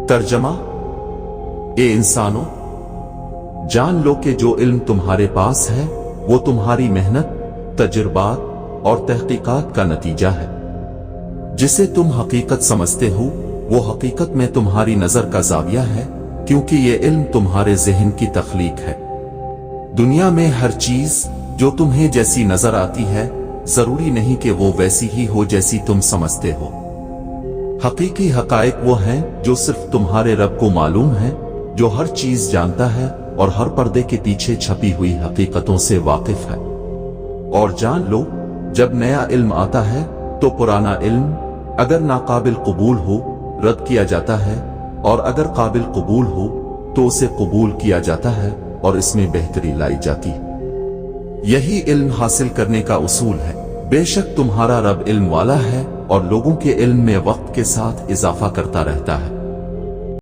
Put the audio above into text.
ترجمہ: اے انسانوں، جان لو کہ جو علم تمہارے پاس ہے وہ تمہاری محنت، تجربات اور تحقیقات کا نتیجہ ہے۔ جسے تم حقیقت سمجھتے ہو وہ حقیقت میں تمہاری نظر کا زاویہ ہے، کیونکہ یہ علم تمہارے ذہن کی تخلیق ہے۔ دنیا میں ہر چیز جو تمہیں جیسی نظر آتی ہے ضروری نہیں کہ وہ ویسی ہی ہو جیسی تم سمجھتے ہو۔ حقیقی حقائق وہ ہیں جو صرف تمہارے رب کو معلوم ہیں، جو ہر چیز جانتا ہے اور ہر پردے کے پیچھے چھپی ہوئی حقیقتوں سے واقف ہے۔ اور جان لو، جب نیا علم آتا ہے تو پرانا علم اگر ناقابل قبول ہو رد کیا جاتا ہے، اور اگر قابل قبول ہو تو اسے قبول کیا جاتا ہے اور اس میں بہتری لائی جاتی ہے۔ یہی علم حاصل کرنے کا اصول ہے۔ بے شک تمہارا رب علم والا ہے اور لوگوں کے علم میں وقت کے ساتھ اضافہ کرتا رہتا ہے۔